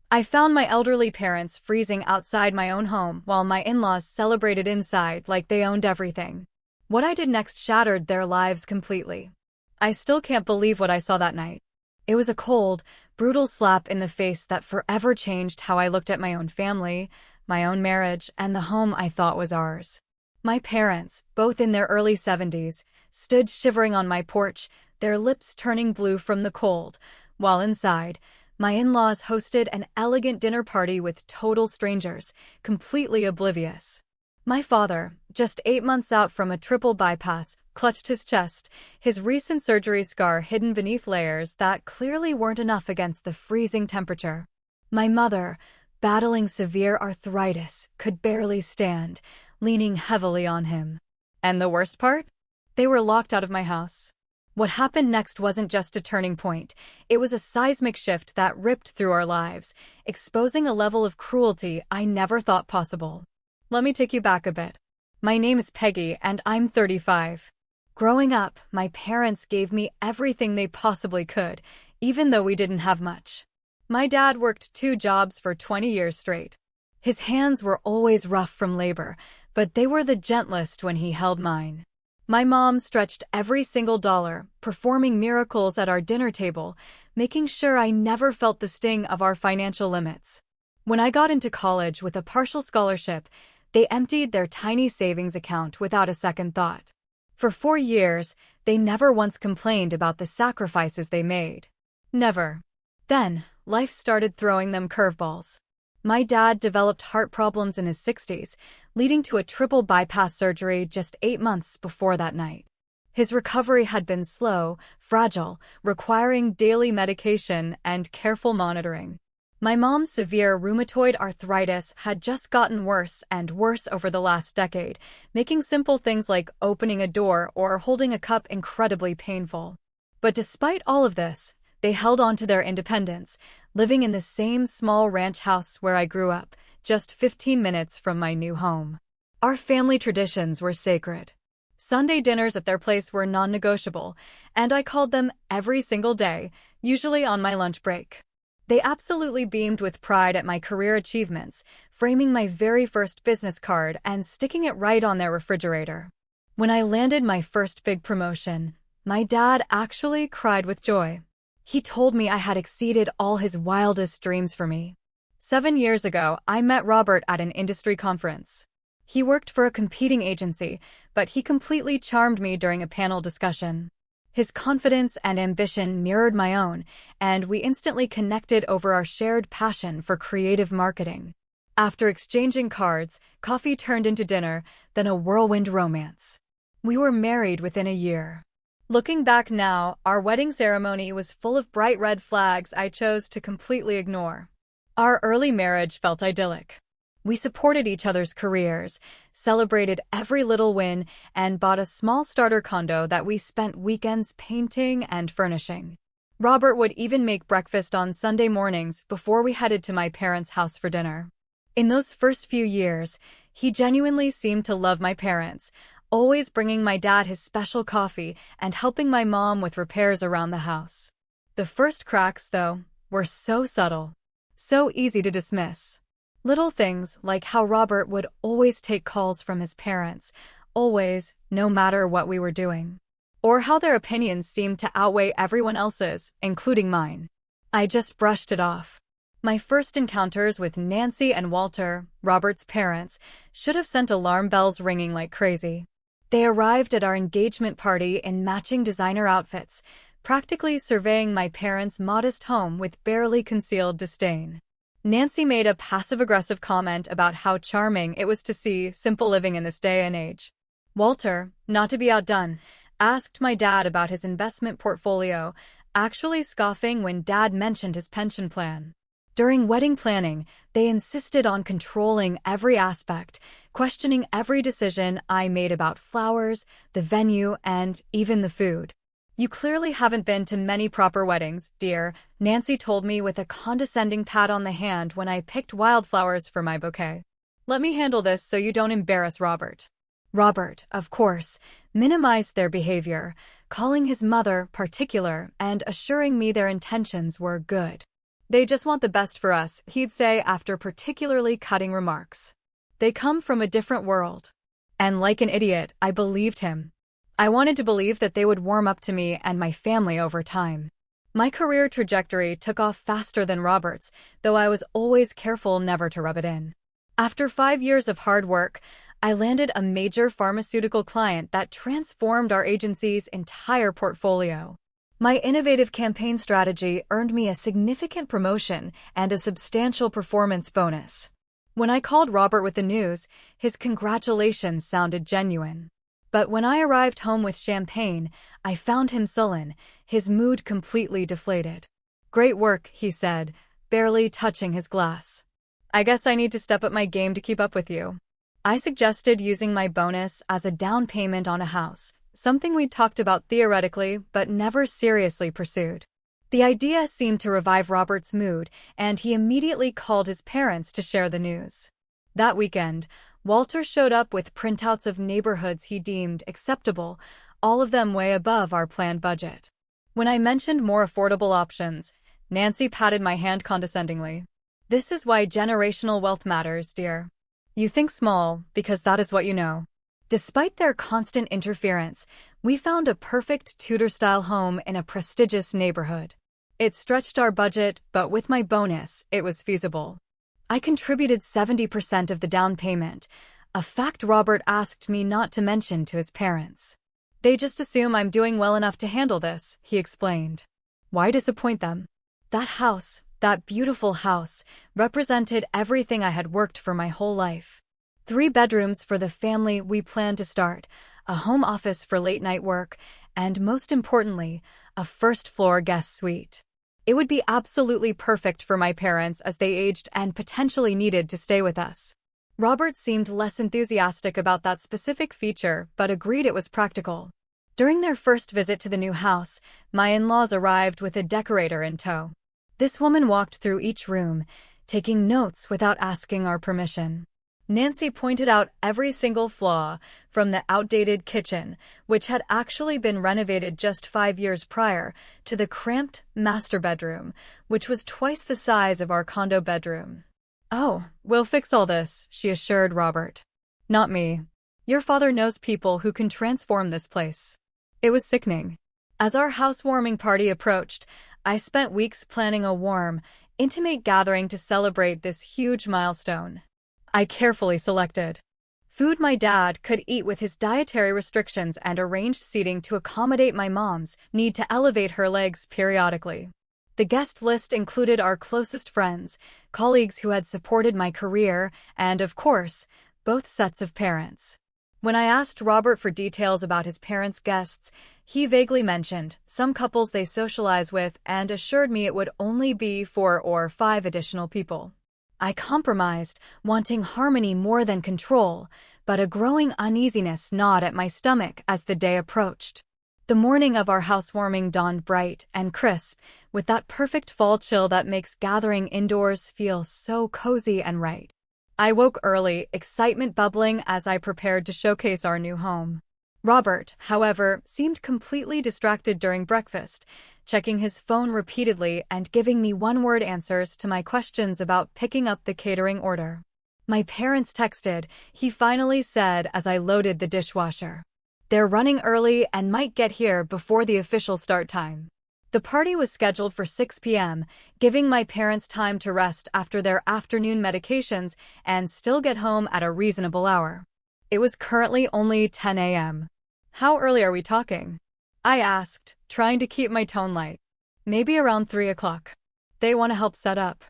I found my elderly parents freezing outside my own home while my in-laws celebrated inside like they owned everything. What I did next shattered their lives completely. I still can't believe what I saw that night. It was a cold, brutal slap in the face that forever changed how I looked at my own family, my own marriage, and the home I thought was ours. My parents, both in their early 70s, stood shivering on my porch, their lips turning blue from the cold, while inside, my in-laws hosted an elegant dinner party with total strangers, completely oblivious. My father, just 8 months out from a triple bypass, clutched his chest, his recent surgery scar hidden beneath layers that clearly weren't enough against the freezing temperature. My mother, battling severe arthritis, could barely stand, leaning heavily on him. And the worst part? They were locked out of my house. What happened next wasn't just a turning point. It was a seismic shift that ripped through our lives, exposing a level of cruelty I never thought possible. Let me take you back a bit. My name is Peggy, and I'm 35. Growing up, my parents gave me everything they possibly could, even though we didn't have much. My dad worked 2 jobs for 20 years straight. His hands were always rough from labor, but they were the gentlest when he held mine. My mom stretched every single dollar, performing miracles at our dinner table, making sure I never felt the sting of our financial limits. When I got into college with a partial scholarship, they emptied their tiny savings account without a second thought. For 4 years, they never once complained about the sacrifices they made. Never. Then, life started throwing them curveballs. My dad developed heart problems in his 60s, leading to a triple bypass surgery just 8 months before that night. His recovery had been slow, fragile, requiring daily medication and careful monitoring. My mom's severe rheumatoid arthritis had just gotten worse and worse over the last decade, making simple things like opening a door or holding a cup incredibly painful. But despite all of this, they held on to their independence, living in the same small ranch house where I grew up, just 15 minutes from my new home. Our family traditions were sacred. Sunday dinners at their place were non-negotiable, and I called them every single day, usually on my lunch break. They absolutely beamed with pride at my career achievements, framing my very first business card and sticking it right on their refrigerator. When I landed my first big promotion, my dad actually cried with joy. He told me I had exceeded all his wildest dreams for me. 7 years ago, I met Robert at an industry conference. He worked for a competing agency, but he completely charmed me during a panel discussion. His confidence and ambition mirrored my own, and we instantly connected over our shared passion for creative marketing. After exchanging cards, coffee turned into dinner, then a whirlwind romance. We were married within a year. Looking back now, our wedding ceremony was full of bright red flags I chose to completely ignore. Our early marriage felt idyllic. We supported each other's careers, celebrated every little win, and bought a small starter condo that we spent weekends painting and furnishing. Robert would even make breakfast on Sunday mornings before we headed to my parents' house for dinner. In those first few years, he genuinely seemed to love my parents, always bringing my dad his special coffee and helping my mom with repairs around the house. The first cracks, though, were so subtle, so easy to dismiss. Little things like how Robert would always take calls from his parents, always, no matter what we were doing. Or how their opinions seemed to outweigh everyone else's, including mine. I just brushed it off. My first encounters with Nancy and Walter, Robert's parents, should have sent alarm bells ringing like crazy. They arrived at our engagement party in matching designer outfits, practically surveying my parents' modest home with barely concealed disdain. Nancy made a passive-aggressive comment about how charming it was to see simple living in this day and age. Walter, not to be outdone, asked my dad about his investment portfolio, actually scoffing when Dad mentioned his pension plan. During wedding planning, they insisted on controlling every aspect, questioning every decision I made about flowers, the venue, and even the food. "You clearly haven't been to many proper weddings, dear," Nancy told me with a condescending pat on the hand when I picked wildflowers for my bouquet. "Let me handle this so you don't embarrass Robert." Robert, of course, minimized their behavior, calling his mother particular and assuring me their intentions were good. They just want the best for us, he'd say after particularly cutting remarks. They come from a different world. And like an idiot, I believed him. I wanted to believe that they would warm up to me and my family over time. My career trajectory took off faster than Robert's, though I was always careful never to rub it in. After 5 years of hard work, I landed a major pharmaceutical client that transformed our agency's entire portfolio. My innovative campaign strategy earned me a significant promotion and a substantial performance bonus. When I called Robert with the news, his congratulations sounded genuine. But when I arrived home with champagne, I found him sullen, his mood completely deflated. "Great work," he said, barely touching his glass. "I guess I need to step up my game to keep up with you." I suggested using my bonus as a down payment on a house, something we'd talked about theoretically but never seriously pursued. The idea seemed to revive Robert's mood, and he immediately called his parents to share the news. That weekend, Walter showed up with printouts of neighborhoods he deemed acceptable, all of them way above our planned budget. When I mentioned more affordable options, Nancy patted my hand condescendingly. "This is why generational wealth matters, dear. You think small, because that is what you know." Despite their constant interference, we found a perfect Tudor-style home in a prestigious neighborhood. It stretched our budget, but with my bonus, it was feasible. I contributed 70% of the down payment, a fact Robert asked me not to mention to his parents. "They just assume I'm doing well enough to handle this," he explained. Why disappoint them? That house, that beautiful house, represented everything I had worked for my whole life. 3 bedrooms for the family we planned to start, a home office for late-night work, and most importantly, a first-floor guest suite. It would be absolutely perfect for my parents as they aged and potentially needed to stay with us. Robert seemed less enthusiastic about that specific feature, but agreed it was practical. During their first visit to the new house, my in-laws arrived with a decorator in tow. This woman walked through each room, taking notes without asking our permission. Nancy pointed out every single flaw, from the outdated kitchen, which had actually been renovated just 5 years prior, to the cramped master bedroom, which was twice the size of our condo bedroom. "Oh, we'll fix all this," she assured Robert. "Not me. Your father knows people who can transform this place." It was sickening. As our housewarming party approached, I spent weeks planning a warm, intimate gathering to celebrate this huge milestone. I carefully selected food my dad could eat with his dietary restrictions and arranged seating to accommodate my mom's need to elevate her legs periodically. The guest list included our closest friends, colleagues who had supported my career, and, of course, both sets of parents. When I asked Robert for details about his parents' guests, he vaguely mentioned some couples they socialize with and assured me it would only be 4 or 5 additional people. I compromised, wanting harmony more than control, but a growing uneasiness gnawed at my stomach as the day approached. The morning of our housewarming dawned bright and crisp, with that perfect fall chill that makes gathering indoors feel so cozy and right. I woke early, excitement bubbling as I prepared to showcase our new home. Robert, however, seemed completely distracted during breakfast, checking his phone repeatedly and giving me one-word answers to my questions about picking up the catering order. "My parents texted," he finally said as I loaded the dishwasher. "They're running early and might get here before the official start time." The party was scheduled for 6 p.m., giving my parents time to rest after their afternoon medications and still get home at a reasonable hour. It was currently only 10 a.m. "How early are we talking?" I asked, trying to keep my tone light. "Maybe around 3 o'clock. They want to help set up."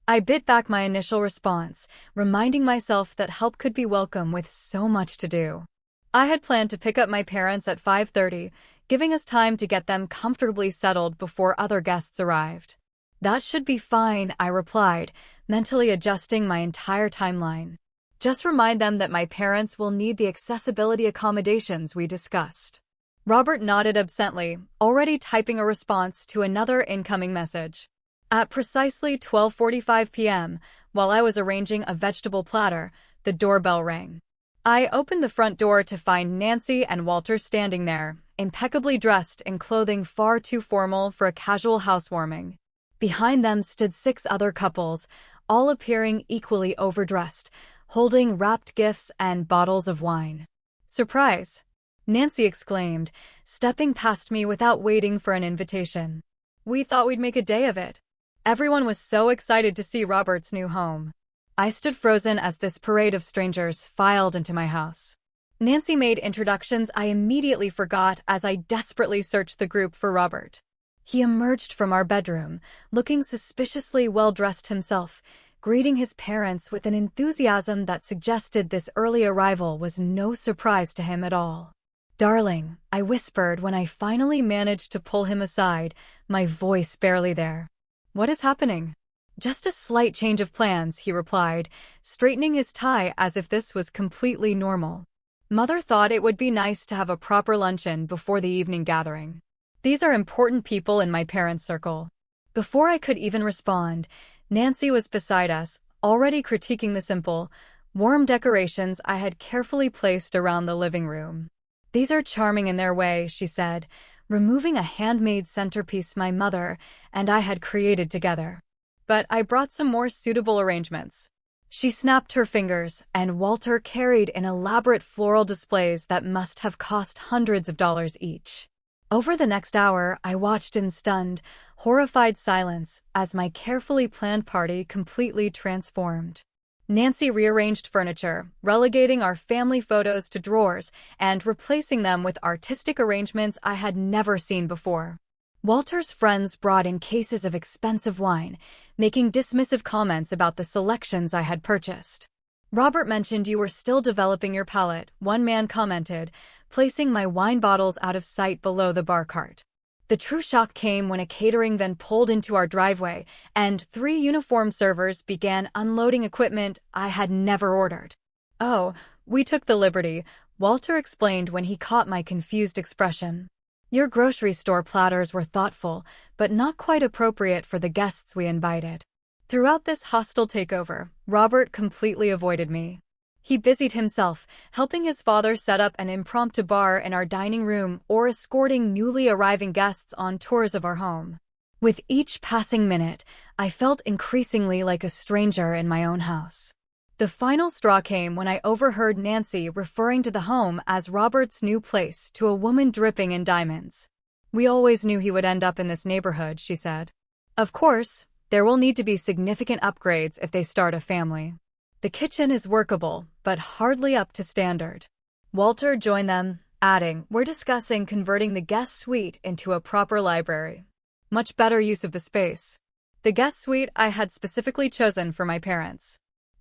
I bit back my initial response, reminding myself that help could be welcome with so much to do. I had planned to pick up my parents at 5:30, giving us time to get them comfortably settled before other guests arrived. "That should be fine," I replied, mentally adjusting my entire timeline. "Just remind them that my parents will need the accessibility accommodations we discussed." Robert nodded absently, already typing a response to another incoming message. At precisely 12:45 p.m., while I was arranging a vegetable platter, the doorbell rang. I opened the front door to find Nancy and Walter standing there, impeccably dressed in clothing far too formal for a casual housewarming. Behind them stood 6 other couples, all appearing equally overdressed, holding wrapped gifts and bottles of wine. "Surprise!" Nancy exclaimed, stepping past me without waiting for an invitation. "We thought we'd make a day of it." Everyone was so excited to see Robert's new home. I stood frozen as this parade of strangers filed into my house. Nancy made introductions I immediately forgot as I desperately searched the group for Robert. He emerged from our bedroom, looking suspiciously well-dressed himself, greeting his parents with an enthusiasm that suggested this early arrival was no surprise to him at all. "Darling," I whispered when I finally managed to pull him aside, my voice barely there. "What is happening?" "Just a slight change of plans," he replied, straightening his tie as if this was completely normal. "Mother thought it would be nice to have a proper luncheon before the evening gathering. These are important people in my parents' circle." Before I could even respond, Nancy was beside us, already critiquing the simple, warm decorations I had carefully placed around the living room. "These are charming in their way," she said, removing a handmade centerpiece my mother and I had created together. "But I brought some more suitable arrangements." She snapped her fingers, and Walter carried in elaborate floral displays that must have cost hundreds of dollars each. Over the next hour, I watched in stunned, horrified silence as my carefully planned party completely transformed. Nancy rearranged furniture, relegating our family photos to drawers and replacing them with artistic arrangements I had never seen before. Walter's friends brought in cases of expensive wine, making dismissive comments about the selections I had purchased. "Robert mentioned you were still developing your palate," one man commented, placing my wine bottles out of sight below the bar cart. The true shock came when a catering van pulled into our driveway and 3 uniformed servers began unloading equipment I had never ordered. "Oh, we took the liberty," Walter explained when he caught my confused expression. "Your grocery store platters were thoughtful, but not quite appropriate for the guests we invited." Throughout this hostile takeover, Robert completely avoided me. He busied himself, helping his father set up an impromptu bar in our dining room or escorting newly arriving guests on tours of our home. With each passing minute, I felt increasingly like a stranger in my own house. The final straw came when I overheard Nancy referring to the home as Robert's new place to a woman dripping in diamonds. "We always knew he would end up in this neighborhood," she said. "Of course, there will need to be significant upgrades if they start a family. The kitchen is workable, but hardly up to standard." Walter joined them, adding, "We're discussing converting the guest suite into a proper library. Much better use of the space." The guest suite I had specifically chosen for my parents.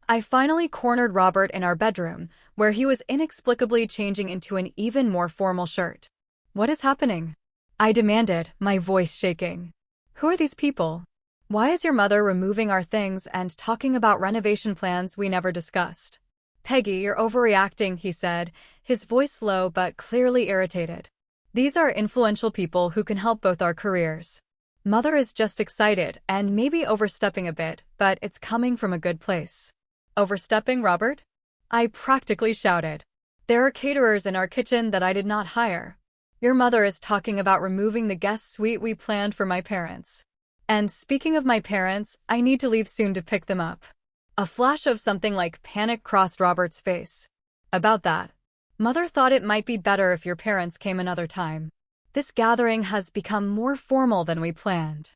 I finally cornered Robert in our bedroom, where he was inexplicably changing into an even more formal shirt. "What is happening?" I demanded, my voice shaking. "Who are these people? Why is your mother removing our things and talking about renovation plans we never discussed?" "Peggy, you're overreacting," he said, his voice low but clearly irritated. "These are influential people who can help both our careers. Mother is just excited and maybe overstepping a bit, but it's coming from a good place." "Overstepping, Robert?" I practically shouted. "There are caterers in our kitchen that I did not hire. Your mother is talking about removing the guest suite we planned for my parents. And speaking of my parents, I need to leave soon to pick them up." A flash of something like panic crossed Robert's face. "About that. Mother thought it might be better if your parents came another time. This gathering has become more formal than we planned."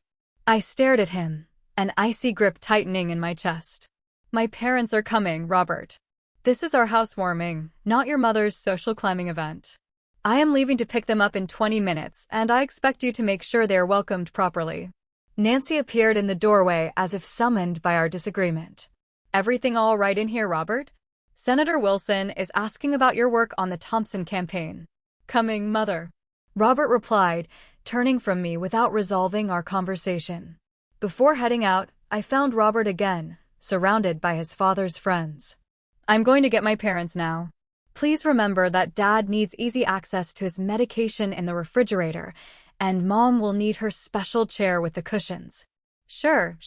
I stared at him, an icy grip tightening in my chest. "My parents are coming, Robert. This is our housewarming, not your mother's social climbing event. I am leaving to pick them up in 20 minutes, and I expect you to make sure they are welcomed properly." Nancy appeared in the doorway as if summoned by our disagreement. "Everything all right in here, Robert? Senator Wilson is asking about your work on the Thompson campaign." "Coming, Mother," Robert replied, turning from me without resolving our conversation. Before heading out, I found Robert again, surrounded by his father's friends. "I'm going to get my parents now. Please remember that Dad needs easy access to his medication in the refrigerator, and Mom will need her special chair with the cushions." Sure,"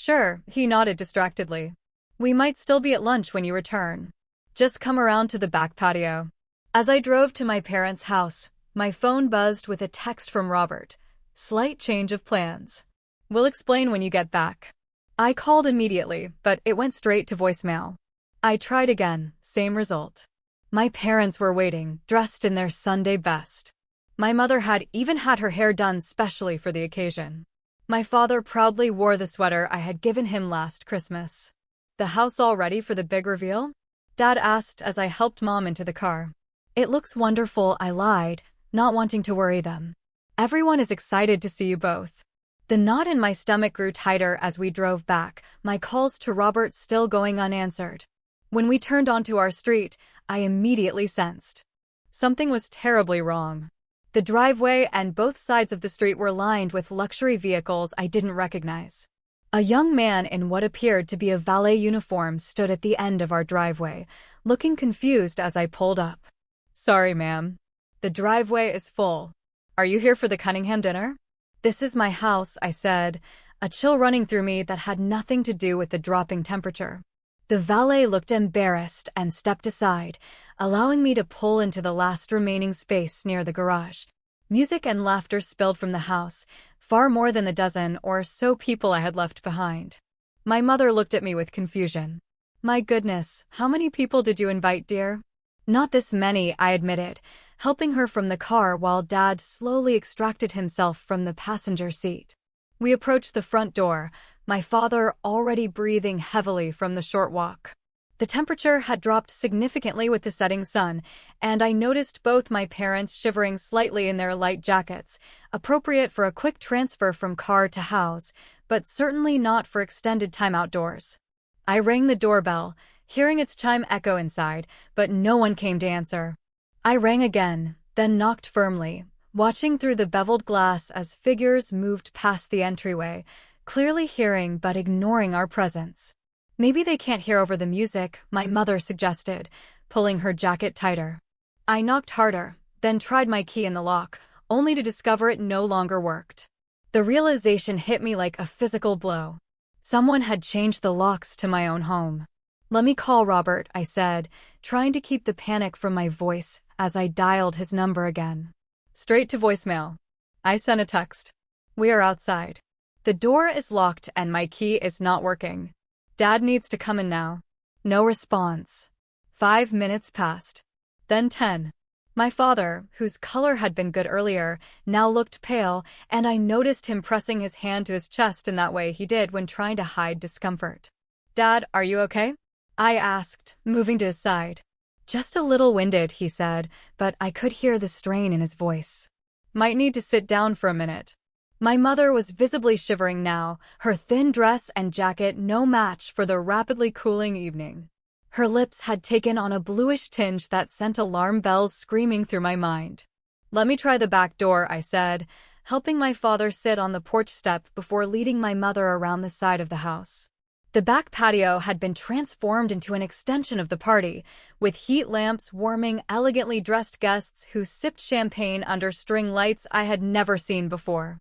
he nodded distractedly. "We might still be at lunch when you return. Just come around to the back patio." As I drove to my parents' house, my phone buzzed with a text from Robert. "Slight change of plans. We'll explain when you get back. I called immediately, but it went straight to voicemail. I tried again, same result. My parents were waiting, dressed in their Sunday best. My mother had even had her hair done specially for the occasion. My father proudly wore the sweater I had given him last Christmas. The house all ready for the big reveal? Dad asked as I helped Mom into the car. It looks wonderful, I lied, not wanting to worry them. Everyone is excited to see you both. The knot in my stomach grew tighter as we drove back, my calls to Robert still going unanswered. When we turned onto our street, I immediately sensed something was terribly wrong. The driveway and both sides of the street were lined with luxury vehicles I didn't recognize. A young man in what appeared to be a valet uniform stood at the end of our driveway, looking confused as I pulled up. Sorry, ma'am. The driveway is full. Are you here for the Cunningham dinner? This is my house, I said, a chill running through me that had nothing to do with the dropping temperature. The valet looked embarrassed and stepped aside, allowing me to pull into the last remaining space near the garage. Music and laughter spilled from the house, far more than the dozen or so people I had left behind. My mother looked at me with confusion. My goodness, how many people did you invite, dear? Not this many, I admitted, helping her from the car while Dad slowly extracted himself from the passenger seat. We approached the front door, my father already breathing heavily from the short walk. The temperature had dropped significantly with the setting sun, and I noticed both my parents shivering slightly in their light jackets, appropriate for a quick transfer from car to house, but certainly not for extended time outdoors. I rang the doorbell, hearing its chime echo inside, but no one came to answer. I rang again, then knocked firmly, watching through the beveled glass as figures moved past the entryway, clearly hearing but ignoring our presence. Maybe they can't hear over the music, my mother suggested, pulling her jacket tighter. I knocked harder, then tried my key in the lock, only to discover it no longer worked. The realization hit me like a physical blow. Someone had changed the locks to my own home. Let me call Robert, I said, trying to keep the panic from my voice as I dialed his number again. Straight to voicemail. I sent a text. We are outside. The door is locked and my key is not working. Dad needs to come in now. No response. 5 minutes passed. Then 10. My father, whose color had been good earlier, now looked pale, and I noticed him pressing his hand to his chest in that way he did when trying to hide discomfort. Dad, are you okay? I asked, moving to his side. Just a little winded, he said, but I could hear the strain in his voice. Might need to sit down for a minute. My mother was visibly shivering now, her thin dress and jacket no match for the rapidly cooling evening. Her lips had taken on a bluish tinge that sent alarm bells screaming through my mind. Let me try the back door, I said, helping my father sit on the porch step before leading my mother around the side of the house. The back patio had been transformed into an extension of the party, with heat lamps warming elegantly dressed guests who sipped champagne under string lights I had never seen before.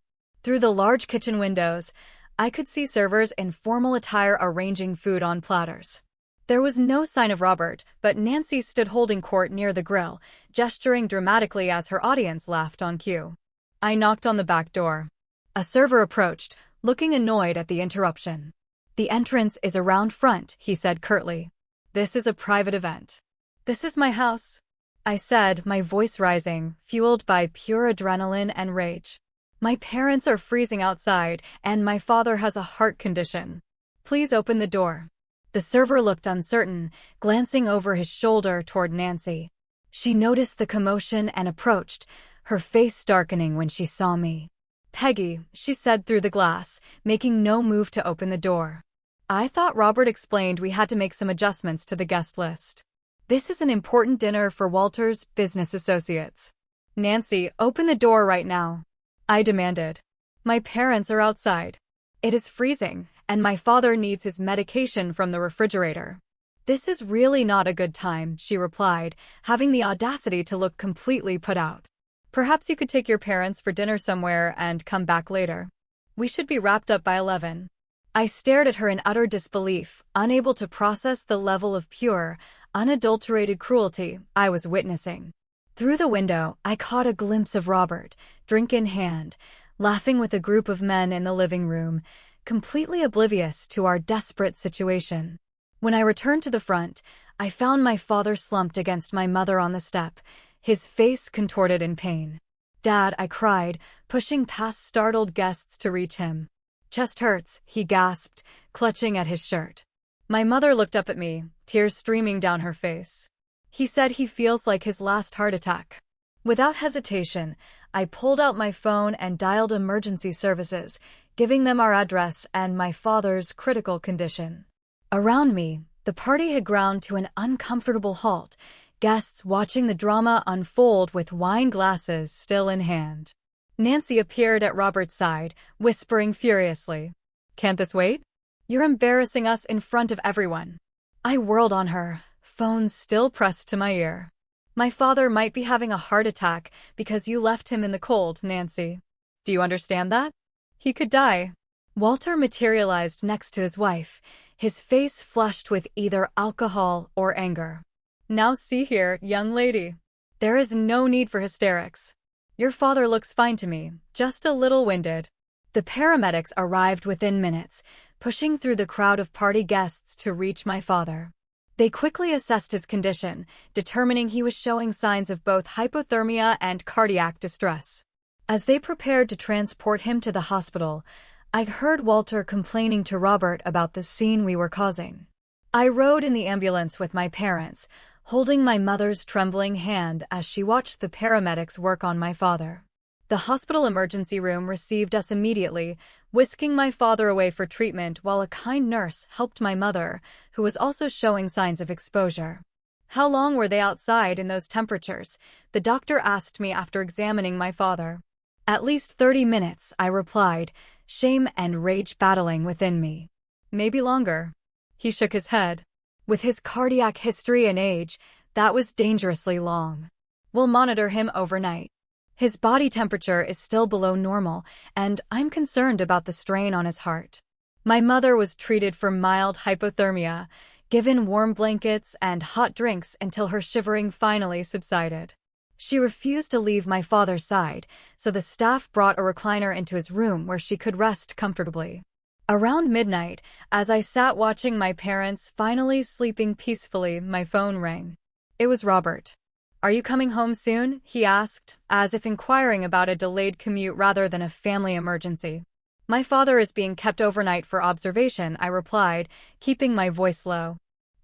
Through the large kitchen windows, I could see servers in formal attire arranging food on platters. There was no sign of Robert, but Nancy stood holding court near the grill, gesturing dramatically as her audience laughed on cue. I knocked on the back door. A server approached, looking annoyed at the interruption. The entrance is around front, he said curtly. This is a private event. This is my house, I said, my voice rising, fueled by pure adrenaline and rage. My parents are freezing outside, and my father has a heart condition. Please open the door. The server looked uncertain, glancing over his shoulder toward Nancy. She noticed the commotion and approached, her face darkening when she saw me. Peggy, she said through the glass, making no move to open the door. I thought Robert explained we had to make some adjustments to the guest list. This is an important dinner for Walter's business associates. Nancy, open the door right now, I demanded. My parents are outside. It is freezing, and my father needs his medication from the refrigerator. This is really not a good time, she replied, having the audacity to look completely put out. Perhaps you could take your parents for dinner somewhere and come back later. We should be wrapped up by 11. I stared at her in utter disbelief, unable to process the level of pure, unadulterated cruelty I was witnessing. Through the window, I caught a glimpse of Robert, drink in hand, laughing with a group of men in the living room, completely oblivious to our desperate situation. When I returned to the front, I found my father slumped against my mother on the step, his face contorted in pain. "Dad," I cried, pushing past startled guests to reach him. "Chest hurts," he gasped, clutching at his shirt. My mother looked up at me, tears streaming down her face. "He said he feels like his last heart attack." Without hesitation, I pulled out my phone and dialed emergency services, giving them our address and my father's critical condition. Around me, the party had ground to an uncomfortable halt, guests watching the drama unfold with wine glasses still in hand. Nancy appeared at Robert's side, whispering furiously, "Can't this wait? You're embarrassing us in front of everyone." I whirled on her, phone still pressed to my ear. "My father might be having a heart attack because you left him in the cold, Nancy. Do you understand that? He could die." Walter materialized next to his wife, his face flushed with either alcohol or anger. "Now see here, young lady. There is no need for hysterics. Your father looks fine to me, just a little winded." The paramedics arrived within minutes, pushing through the crowd of party guests to reach my father. They quickly assessed his condition, determining he was showing signs of both hypothermia and cardiac distress. As they prepared to transport him to the hospital, I heard Walter complaining to Robert about the scene we were causing. I rode in the ambulance with my parents, holding my mother's trembling hand as she watched the paramedics work on my father. The hospital emergency room received us immediately, whisking my father away for treatment while a kind nurse helped my mother, who was also showing signs of exposure. "How long were they outside in those temperatures?" the doctor asked me after examining my father. "At least 30 minutes, I replied, shame and rage battling within me. "Maybe longer." He shook his head. "With his cardiac history and age, that was dangerously long. We'll monitor him overnight. His body temperature is still below normal, and I'm concerned about the strain on his heart." My mother was treated for mild hypothermia, given warm blankets and hot drinks until her shivering finally subsided. She refused to leave my father's side, so the staff brought a recliner into his room where she could rest comfortably. Around midnight, as I sat watching my parents finally sleeping peacefully, my phone rang. It was Robert. "Are you coming home soon?" he asked, as if inquiring about a delayed commute rather than a family emergency. "My father is being kept overnight for observation," I replied, keeping my voice low.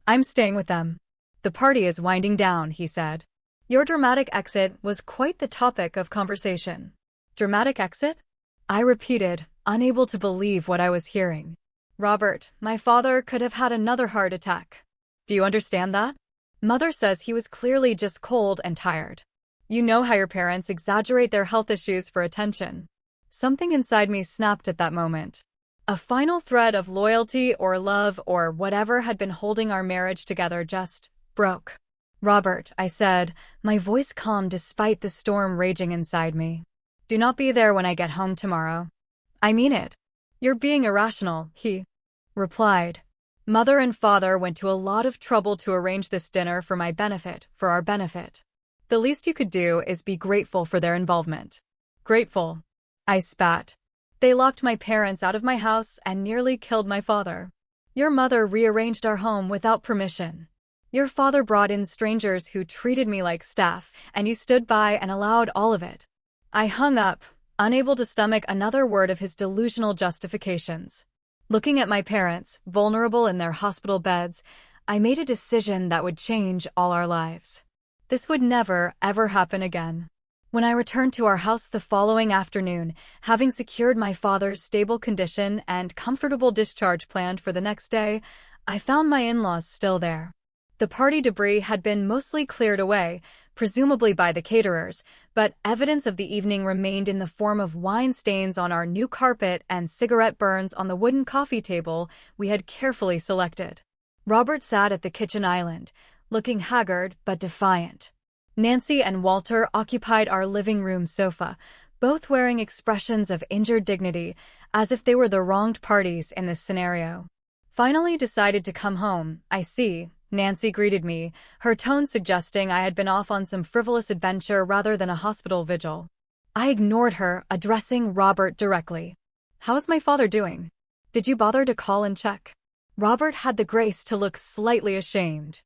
"I'm staying with them. The party is winding down," he said. Your dramatic exit was quite the topic of conversation. "Dramatic exit?" I repeated, unable to believe what I was hearing. "Robert, my father could have had another heart attack. Do you understand that? Mother says he was clearly just cold and tired. You know how your parents exaggerate their health issues for attention." Something inside me snapped at that moment. A final thread of loyalty or love or whatever had been holding our marriage together just broke. "Robert," I said, my voice calm despite the storm raging inside me. "Do not be there when I get home tomorrow." "I mean it." "You're being irrational," he replied. "Mother and father went to a lot of trouble to arrange this dinner for my benefit, for our benefit. The least you could do is be grateful for their involvement." "Grateful?" I spat. "They locked my parents out of my house and nearly killed my father. Your mother rearranged our home without permission. Your father brought in strangers who treated me like staff, and you stood by and allowed all of it." I hung up, unable to stomach another word of his delusional justifications. Looking at my parents, vulnerable in their hospital beds, I made a decision that would change all our lives. This would never, ever happen again. When I returned to our house the following afternoon, having secured my father's stable condition and comfortable discharge planned for the next day, I found my in-laws still there. The party debris had been mostly cleared away, presumably by the caterers, but evidence of the evening remained in the form of wine stains on our new carpet and cigarette burns on the wooden coffee table we had carefully selected. Robert sat at the kitchen island, looking haggard but defiant. Nancy and Walter occupied our living room sofa, both wearing expressions of injured dignity, as if they were the wronged parties in this scenario. "Finally decided to come home, I see," Nancy greeted me, her tone suggesting I had been off on some frivolous adventure rather than a hospital vigil. I ignored her, addressing Robert directly. How is my father doing? Did you bother to call and check? Robert had the grace to look slightly ashamed.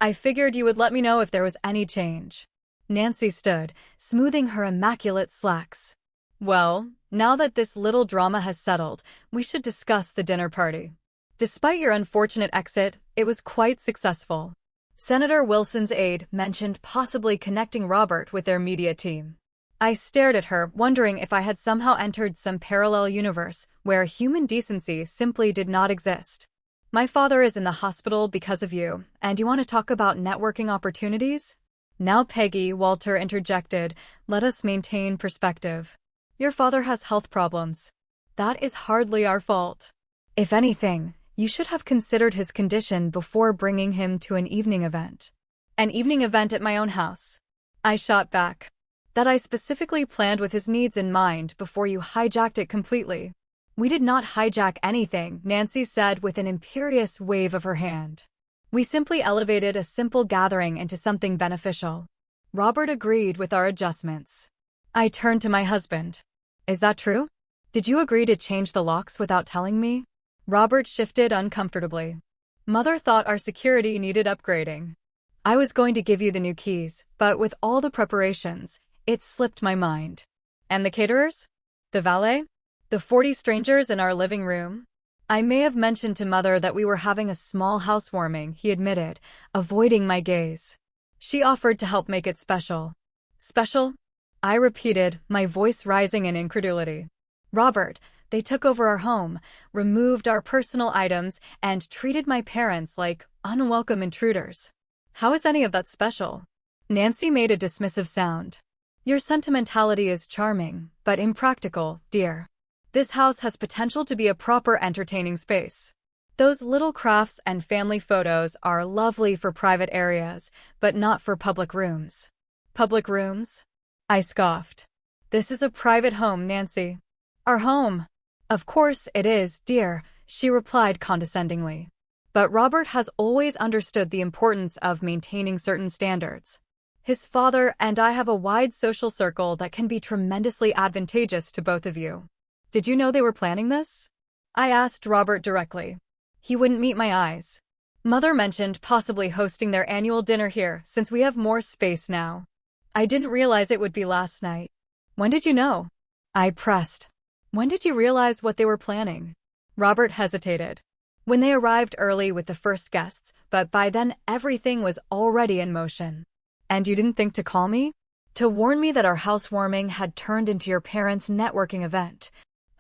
I figured you would let me know if there was any change. Nancy stood, smoothing her immaculate slacks. Well, now that this little drama has settled, we should discuss the dinner party. Despite your unfortunate exit, it was quite successful. Senator Wilson's aide mentioned possibly connecting Robert with their media team. I stared at her, wondering if I had somehow entered some parallel universe where human decency simply did not exist. My father is in the hospital because of you, and you want to talk about networking opportunities? Now Peggy, Walter interjected, let us maintain perspective. Your father has health problems. That is hardly our fault. If anything, you should have considered his condition before bringing him to an evening event. An evening event at my own house. I shot back. That I specifically planned with his needs in mind before you hijacked it completely. We did not hijack anything, Nancy said with an imperious wave of her hand. We simply elevated a simple gathering into something beneficial. Robert agreed with our adjustments. I turned to my husband. Is that true? Did you agree to change the locks without telling me? Robert shifted uncomfortably. Mother thought our security needed upgrading. I was going to give you the new keys, but with all the preparations, it slipped my mind. And the caterers? The valet? The 40 strangers in our living room? I may have mentioned to Mother that we were having a small housewarming, he admitted, avoiding my gaze. She offered to help make it special. Special? I repeated, my voice rising in incredulity. Robert, they took over our home, removed our personal items, and treated my parents like unwelcome intruders. How is any of that special? Nancy made a dismissive sound. Your sentimentality is charming, but impractical, dear. This house has potential to be a proper entertaining space. Those little crafts and family photos are lovely for private areas, but not for public rooms. Public rooms? I scoffed. This is a private home, Nancy. Our home. Of course it is, dear, she replied condescendingly. But Robert has always understood the importance of maintaining certain standards. His father and I have a wide social circle that can be tremendously advantageous to both of you. Did you know they were planning this? I asked Robert directly. He wouldn't meet my eyes. Mother mentioned possibly hosting their annual dinner here since we have more space now. I didn't realize it would be last night. When did you know? I pressed. When did you realize what they were planning? Robert hesitated. When they arrived early with the first guests, but by then everything was already in motion. And you didn't think to call me? To warn me that our housewarming had turned into your parents' networking event.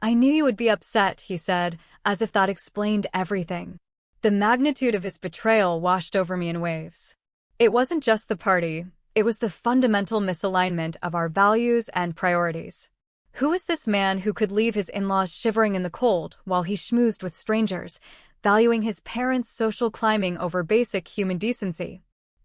I knew you would be upset, he said, as if that explained everything. The magnitude of his betrayal washed over me in waves. It wasn't just the party, it was the fundamental misalignment of our values and priorities. Who was this man who could leave his in-laws shivering in the cold while he schmoozed with strangers, valuing his parents' social climbing over basic human decency?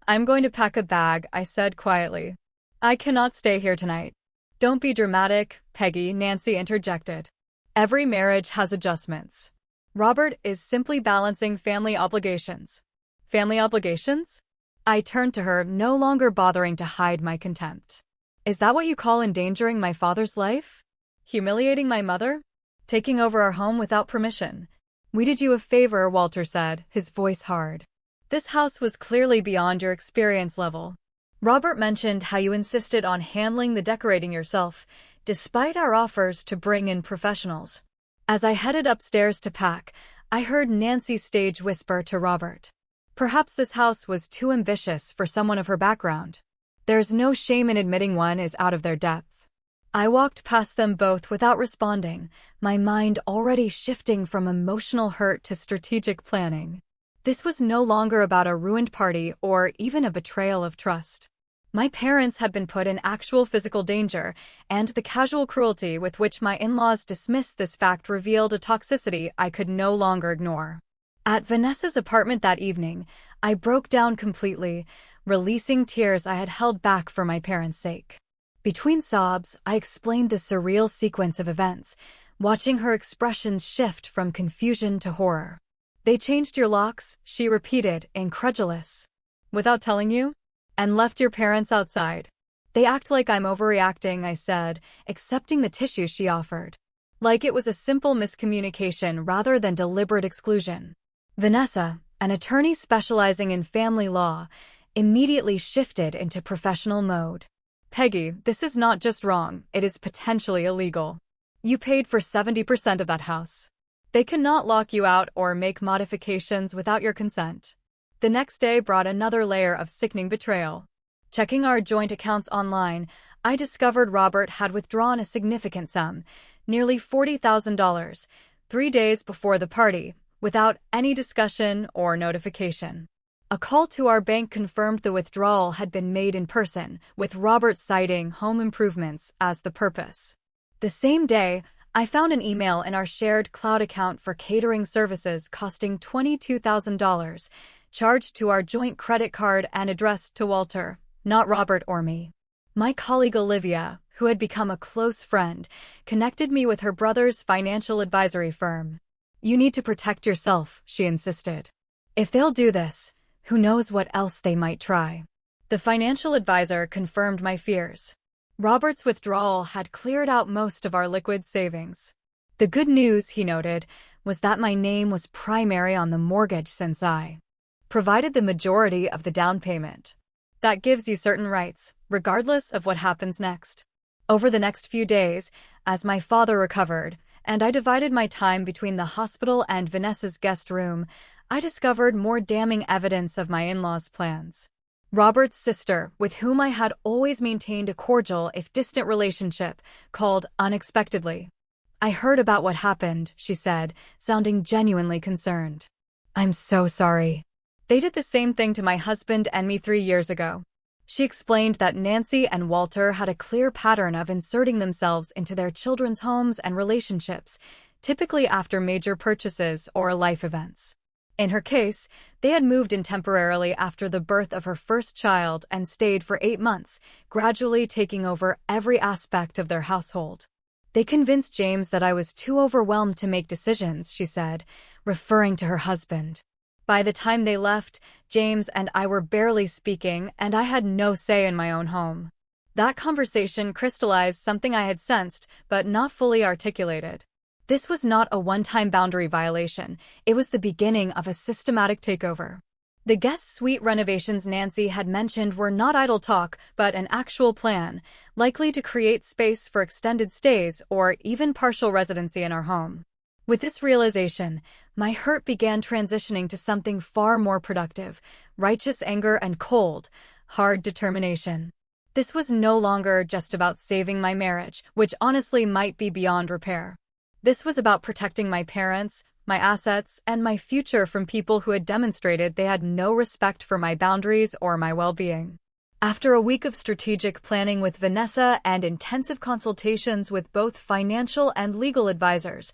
I'm going to pack a bag, I said quietly. I cannot stay here tonight. Don't be dramatic, Peggy, Nancy interjected. Every marriage has adjustments. Robert is simply balancing family obligations. Family obligations? I turned to her, no longer bothering to hide my contempt. Is that what you call endangering my father's life? Humiliating my mother? Taking over our home without permission? We did you a favor, Walter said, his voice hard. This house was clearly beyond your experience level. Robert mentioned how you insisted on handling the decorating yourself, despite our offers to bring in professionals. As I headed upstairs to pack, I heard Nancy stage whisper to Robert. Perhaps this house was too ambitious for someone of her background. There's no shame in admitting one is out of their depth. I walked past them both without responding, my mind already shifting from emotional hurt to strategic planning. This was no longer about a ruined party or even a betrayal of trust. My parents had been put in actual physical danger, and the casual cruelty with which my in-laws dismissed this fact revealed a toxicity I could no longer ignore. At Vanessa's apartment that evening, I broke down completely, releasing tears I had held back for my parents' sake. Between sobs, I explained the surreal sequence of events, watching her expressions shift from confusion to horror. They changed your locks, she repeated, incredulous. Without telling you? And left your parents outside. They act like I'm overreacting, I said, accepting the tissue she offered. Like it was a simple miscommunication rather than deliberate exclusion. Vanessa, an attorney specializing in family law, immediately shifted into professional mode. Peggy, this is not just wrong, it is potentially illegal. You paid for 70% of that house. They cannot lock you out or make modifications without your consent. The next day brought another layer of sickening betrayal. Checking our joint accounts online, I discovered Robert had withdrawn a significant sum, nearly $40,000, 3 days before the party, without any discussion or notification. A call to our bank confirmed the withdrawal had been made in person, with Robert citing home improvements as the purpose. The same day, I found an email in our shared cloud account for catering services costing $22,000, charged to our joint credit card and addressed to Walter, not Robert or me. My colleague Olivia, who had become a close friend, connected me with her brother's financial advisory firm. You need to protect yourself, she insisted. If they'll do this, who knows what else they might try. The financial advisor confirmed my fears. Robert's withdrawal had cleared out most of our liquid savings. The good news, he noted, was that my name was primary on the mortgage since I provided the majority of the down payment. That gives you certain rights, regardless of what happens next. Over the next few days, as my father recovered, and I divided my time between the hospital and Vanessa's guest room, I discovered more damning evidence of my in-laws' plans. Robert's sister, with whom I had always maintained a cordial if distant relationship, called unexpectedly. I heard about what happened, she said, sounding genuinely concerned. I'm so sorry. They did the same thing to my husband and me 3 years ago. She explained that Nancy and Walter had a clear pattern of inserting themselves into their children's homes and relationships, typically after major purchases or life events. In her case, they had moved in temporarily after the birth of her first child and stayed for 8 months, gradually taking over every aspect of their household. They convinced James that I was too overwhelmed to make decisions, she said, referring to her husband. By the time they left, James and I were barely speaking, and I had no say in my own home. That conversation crystallized something I had sensed, but not fully articulated. This was not a one-time boundary violation, it was the beginning of a systematic takeover. The guest suite renovations Nancy had mentioned were not idle talk, but an actual plan, likely to create space for extended stays or even partial residency in our home. With this realization, my hurt began transitioning to something far more productive, righteous anger and cold, hard determination. This was no longer just about saving my marriage, which honestly might be beyond repair. This was about protecting my parents, my assets, and my future from people who had demonstrated they had no respect for my boundaries or my well-being. After a week of strategic planning with Vanessa and intensive consultations with both financial and legal advisors,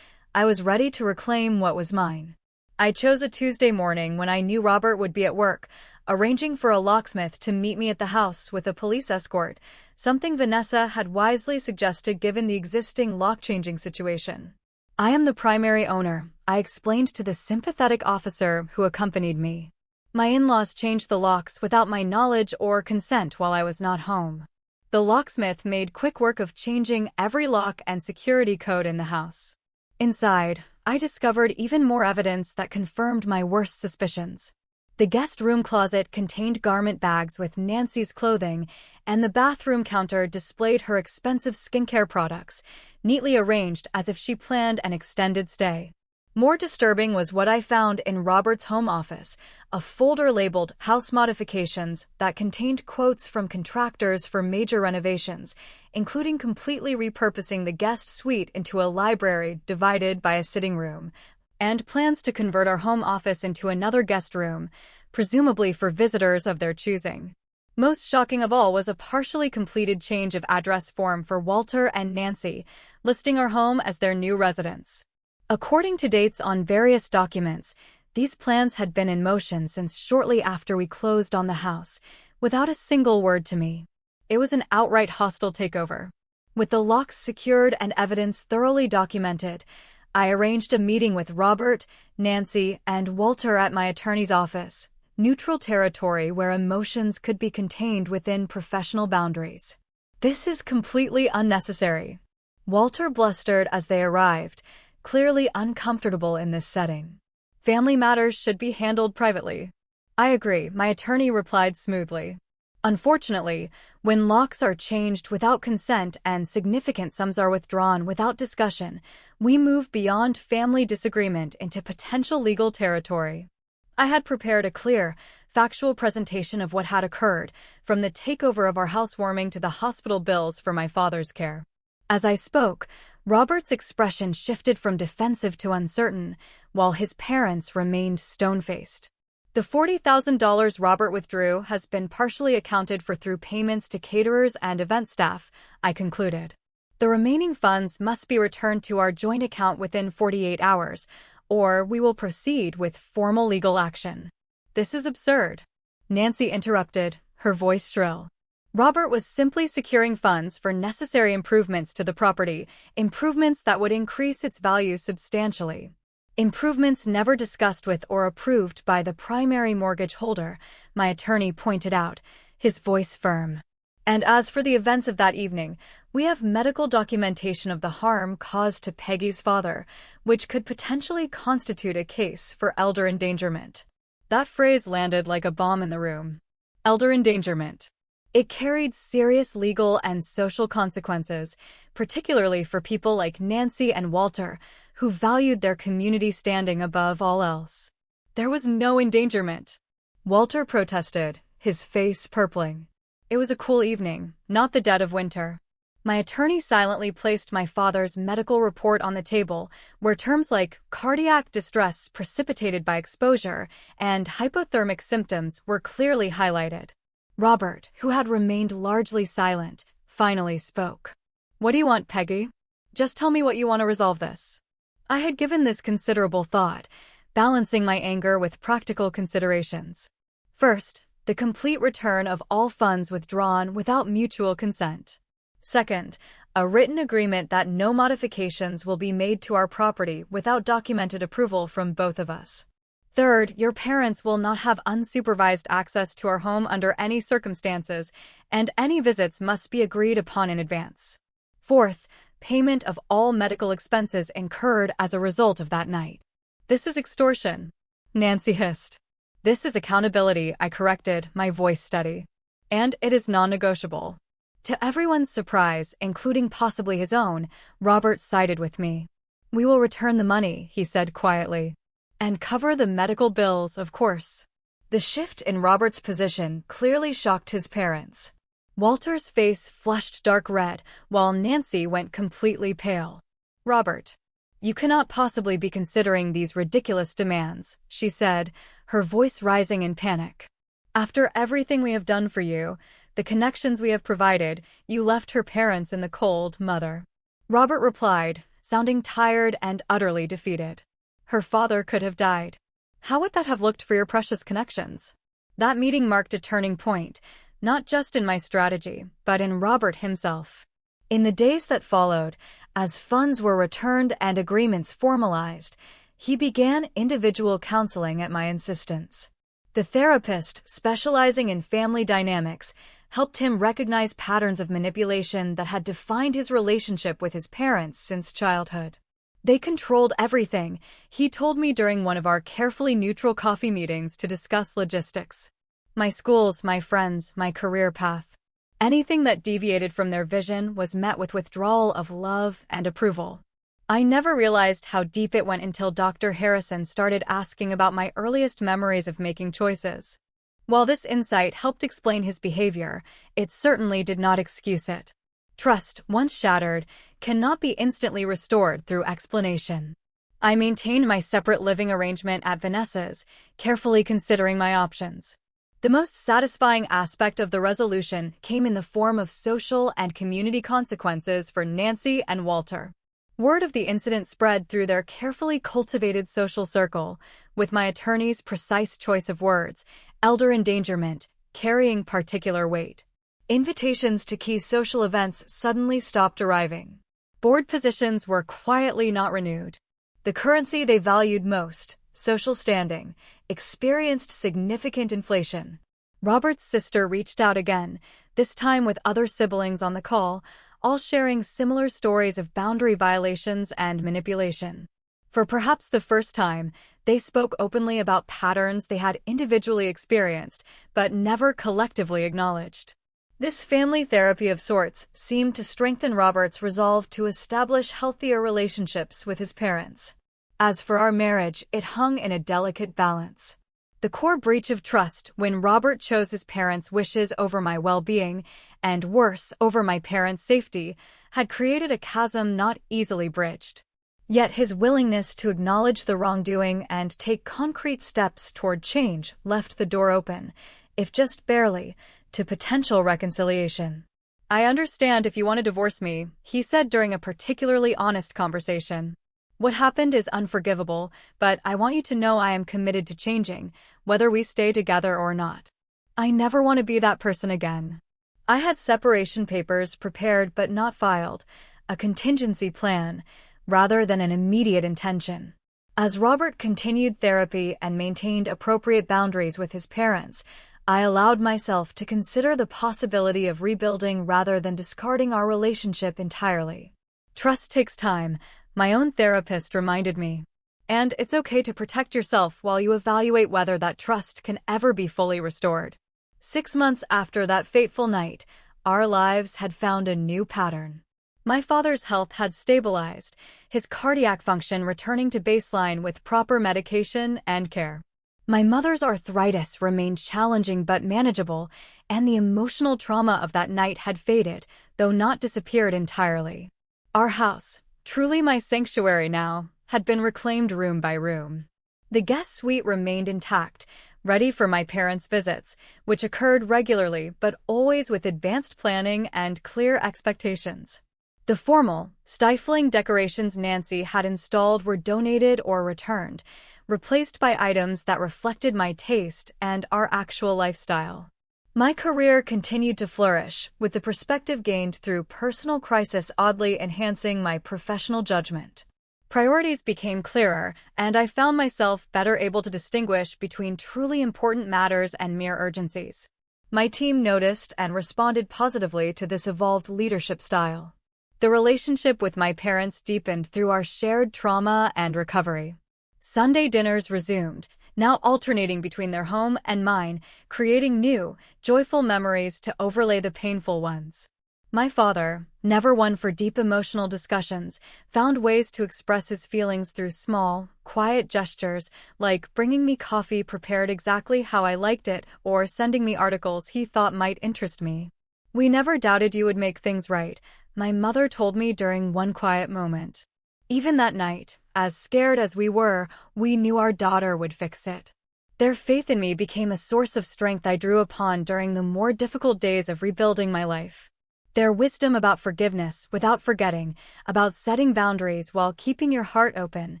I was ready to reclaim what was mine. I chose a Tuesday morning when I knew Robert would be at work, arranging for a locksmith to meet me at the house with a police escort, something Vanessa had wisely suggested given the existing lock-changing situation. I am the primary owner, I explained to the sympathetic officer who accompanied me. My in-laws changed the locks without my knowledge or consent while I was not home. The locksmith made quick work of changing every lock and security code in the house. Inside, I discovered even more evidence that confirmed my worst suspicions. The guest room closet contained garment bags with Nancy's clothing, and the bathroom counter displayed her expensive skincare products, neatly arranged as if she planned an extended stay. More disturbing was what I found in Robert's home office, a folder labeled House Modifications that contained quotes from contractors for major renovations, including completely repurposing the guest suite into a library divided by a sitting room, and plans to convert our home office into another guest room, presumably for visitors of their choosing. Most shocking of all was a partially completed change of address form for Walter and Nancy, listing our home as their new residence. According to dates on various documents, these plans had been in motion since shortly after we closed on the house, without a single word to me. It was an outright hostile takeover. With the locks secured and evidence thoroughly documented, I arranged a meeting with Robert, Nancy, and Walter at my attorney's office, neutral territory where emotions could be contained within professional boundaries. This is completely unnecessary. Walter blustered as they arrived, clearly uncomfortable in this setting. Family matters should be handled privately. I agree, my attorney replied smoothly. Unfortunately, when locks are changed without consent and significant sums are withdrawn without discussion, we move beyond family disagreement into potential legal territory. I had prepared a clear, factual presentation of what had occurred, from the takeover of our housewarming to the hospital bills for my father's care. As I spoke, Robert's expression shifted from defensive to uncertain, while his parents remained stone-faced. The $40,000 Robert withdrew has been partially accounted for through payments to caterers and event staff, I concluded. The remaining funds must be returned to our joint account within 48 hours, or we will proceed with formal legal action. This is absurd. Nancy interrupted, her voice shrill. Robert was simply securing funds for necessary improvements to the property, improvements that would increase its value substantially. Improvements never discussed with or approved by the primary mortgage holder, my attorney pointed out, his voice firm. And as for the events of that evening, we have medical documentation of the harm caused to Peggy's father, which could potentially constitute a case for elder endangerment. That phrase landed like a bomb in the room. Elder endangerment. It carried serious legal and social consequences, particularly for people like Nancy and Walter, who valued their community standing above all else. There was no endangerment. Walter protested, his face purpling. It was a cool evening, not the dead of winter. My attorney silently placed my father's medical report on the table, where terms like cardiac distress precipitated by exposure and hypothermic symptoms were clearly highlighted. Robert, who had remained largely silent, finally spoke. What do you want, Peggy? Just tell me what you want to resolve this. I had given this considerable thought, balancing my anger with practical considerations. First, the complete return of all funds withdrawn without mutual consent. Second, a written agreement that no modifications will be made to our property without documented approval from both of us. Third, your parents will not have unsupervised access to our home under any circumstances, and any visits must be agreed upon in advance. Fourth, payment of all medical expenses incurred as a result of that night. This is extortion, Nancy hissed. This is accountability, I corrected, my voice steady. And it is non-negotiable. To everyone's surprise, including possibly his own, Robert sided with me. We will return the money, he said quietly. And cover the medical bills, of course. The shift in Robert's position clearly shocked his parents. Walter's face flushed dark red, while Nancy went completely pale. Robert, you cannot possibly be considering these ridiculous demands, she said, her voice rising in panic. After everything we have done for you, the connections we have provided, you left her parents in the cold, mother. Robert replied, sounding tired and utterly defeated. Her father could have died. How would that have looked for your precious connections? That meeting marked a turning point, not just in my strategy, but in Robert himself. In the days that followed, as funds were returned and agreements formalized, he began individual counseling at my insistence. The therapist, specializing in family dynamics, helped him recognize patterns of manipulation that had defined his relationship with his parents since childhood. They controlled everything, he told me during one of our carefully neutral coffee meetings to discuss logistics. My schools, my friends, my career path. Anything that deviated from their vision was met with withdrawal of love and approval. I never realized how deep it went until Dr. Harrison started asking about my earliest memories of making choices. While this insight helped explain his behavior, it certainly did not excuse it. Trust, once shattered, cannot be instantly restored through explanation. I maintained my separate living arrangement at Vanessa's, carefully considering my options. The most satisfying aspect of the resolution came in the form of social and community consequences for Nancy and Walter. Word of the incident spread through their carefully cultivated social circle, with my attorney's precise choice of words, elder endangerment, carrying particular weight. Invitations to key social events suddenly stopped arriving. Board positions were quietly not renewed. The currency they valued most, social standing, experienced significant inflation. Robert's sister reached out again, this time with other siblings on the call, all sharing similar stories of boundary violations and manipulation. For perhaps the first time, they spoke openly about patterns they had individually experienced, but never collectively acknowledged. This family therapy of sorts seemed to strengthen Robert's resolve to establish healthier relationships with his parents. As for our marriage, it hung in a delicate balance. The core breach of trust when Robert chose his parents' wishes over my well-being, and worse, over my parents' safety, had created a chasm not easily bridged. Yet his willingness to acknowledge the wrongdoing and take concrete steps toward change left the door open, if just barely, to potential reconciliation. "I understand if you want to divorce me," he said during a particularly honest conversation. "What happened is unforgivable, but I want you to know I am committed to changing, whether we stay together or not. I never want to be that person again." I had separation papers prepared but not filed, a contingency plan, rather than an immediate intention. As Robert continued therapy and maintained appropriate boundaries with his parents, I allowed myself to consider the possibility of rebuilding rather than discarding our relationship entirely. Trust takes time, my own therapist reminded me. And it's okay to protect yourself while you evaluate whether that trust can ever be fully restored. 6 months after that fateful night, our lives had found a new pattern. My father's health had stabilized, his cardiac function returning to baseline with proper medication and care. My mother's arthritis remained challenging but manageable, and the emotional trauma of that night had faded, though not disappeared entirely. Our house, truly my sanctuary now, had been reclaimed room by room. The guest suite remained intact, ready for my parents' visits, which occurred regularly but always with advanced planning and clear expectations. The formal, stifling decorations Nancy had installed were donated or returned, replaced by items that reflected my taste and our actual lifestyle. My career continued to flourish, with the perspective gained through personal crisis oddly enhancing my professional judgment. Priorities became clearer, and I found myself better able to distinguish between truly important matters and mere urgencies. My team noticed and responded positively to this evolved leadership style. The relationship with my parents deepened through our shared trauma and recovery. Sunday dinners resumed, now alternating between their home and mine, creating new, joyful memories to overlay the painful ones. My father, never one for deep emotional discussions, found ways to express his feelings through small, quiet gestures, like bringing me coffee prepared exactly how I liked it or sending me articles he thought might interest me. "We never doubted you would make things right," my mother told me during one quiet moment. Even that night, as scared as we were, we knew our daughter would fix it. Their faith in me became a source of strength I drew upon during the more difficult days of rebuilding my life. Their wisdom about forgiveness without forgetting, about setting boundaries while keeping your heart open,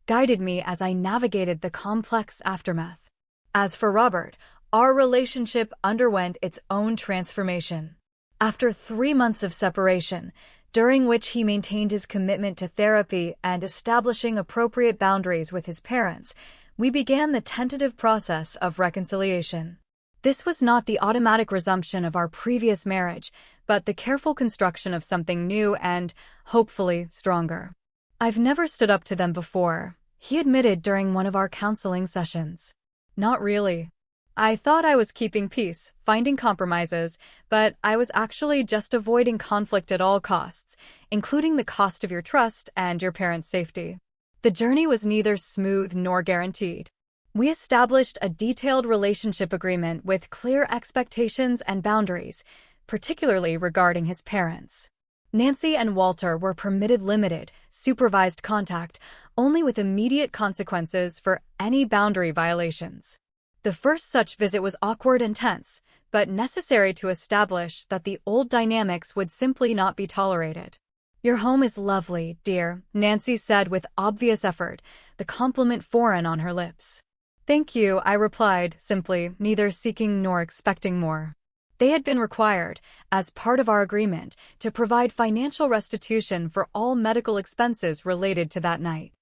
guided me as I navigated the complex aftermath. As for Robert, our relationship underwent its own transformation. After 3 months of separation, during which he maintained his commitment to therapy and establishing appropriate boundaries with his parents, we began the tentative process of reconciliation. This was not the automatic resumption of our previous marriage, but the careful construction of something new and, hopefully, stronger. "I've never stood up to them before," he admitted during one of our counseling sessions. "Not really. I thought I was keeping peace, finding compromises, but I was actually just avoiding conflict at all costs, including the cost of your trust and your parents' safety." The journey was neither smooth nor guaranteed. We established a detailed relationship agreement with clear expectations and boundaries, particularly regarding his parents. Nancy and Walter were permitted limited, supervised contact, only with immediate consequences for any boundary violations. The first such visit was awkward and tense, but necessary to establish that the old dynamics would simply not be tolerated. "Your home is lovely, dear," Nancy said with obvious effort, the compliment foreign on her lips. "Thank you," I replied, simply, neither seeking nor expecting more. They had been required, as part of our agreement, to provide financial restitution for all medical expenses related to that night.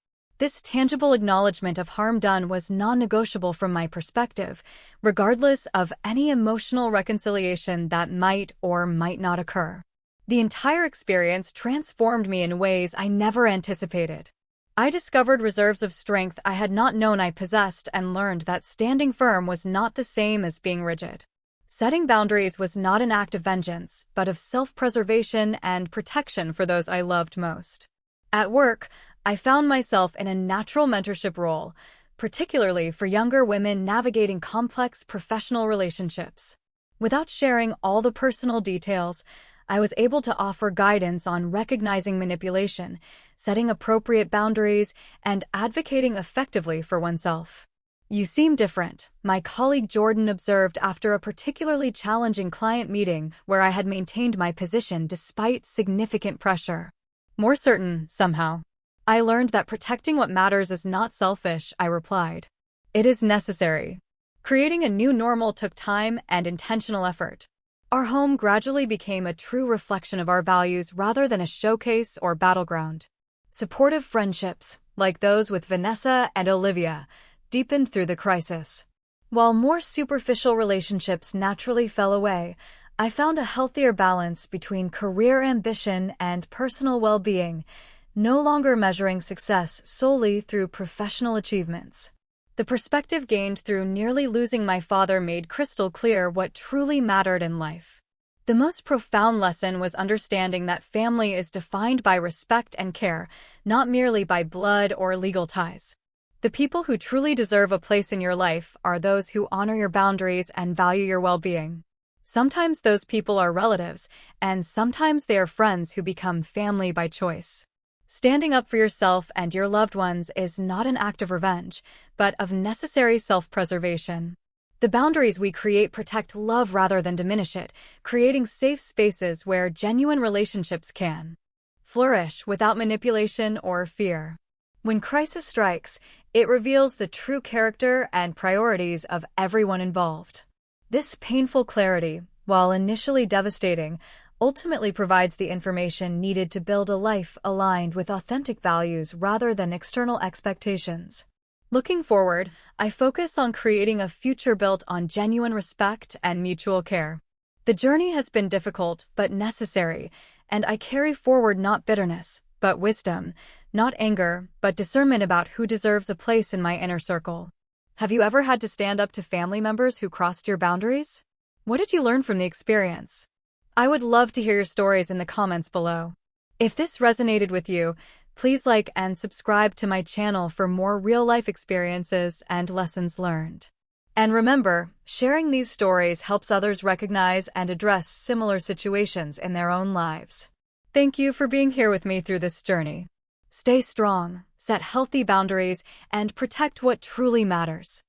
This tangible acknowledgement of harm done was non-negotiable from my perspective, regardless of any emotional reconciliation that might or might not occur. The entire experience transformed me in ways I never anticipated. I discovered reserves of strength I had not known I possessed and learned that standing firm was not the same as being rigid. Setting boundaries was not an act of vengeance, but of self-preservation and protection for those I loved most. At work, I found myself in a natural mentorship role, particularly for younger women navigating complex professional relationships. Without sharing all the personal details, I was able to offer guidance on recognizing manipulation, setting appropriate boundaries, and advocating effectively for oneself. "You seem different," my colleague Jordan observed after a particularly challenging client meeting where I had maintained my position despite significant pressure. "More certain, somehow." "I learned that protecting what matters is not selfish," I replied. "It is necessary." Creating a new normal took time and intentional effort. Our home gradually became a true reflection of our values rather than a showcase or battleground. Supportive friendships, like those with Vanessa and Olivia, deepened through the crisis. While more superficial relationships naturally fell away, I found a healthier balance between career ambition and personal well-being, no longer measuring success solely through professional achievements. The perspective gained through nearly losing my father made crystal clear what truly mattered in life. The most profound lesson was understanding that family is defined by respect and care, not merely by blood or legal ties. The people who truly deserve a place in your life are those who honor your boundaries and value your well-being. Sometimes those people are relatives, and sometimes they are friends who become family by choice. Standing up for yourself and your loved ones is not an act of revenge, but of necessary self-preservation. The boundaries we create protect love rather than diminish it, creating safe spaces where genuine relationships can flourish without manipulation or fear. When crisis strikes, it reveals the true character and priorities of everyone involved. This painful clarity, while initially devastating, ultimately provides the information needed to build a life aligned with authentic values rather than external expectations. Looking forward, I focus on creating a future built on genuine respect and mutual care. The journey has been difficult but necessary, and I carry forward not bitterness, but wisdom, not anger, but discernment about who deserves a place in my inner circle. Have you ever had to stand up to family members who crossed your boundaries? What did you learn from the experience? I would love to hear your stories in the comments below. If this resonated with you, please like and subscribe to my channel for more real-life experiences and lessons learned. And remember, sharing these stories helps others recognize and address similar situations in their own lives. Thank you for being here with me through this journey. Stay strong, set healthy boundaries, and protect what truly matters.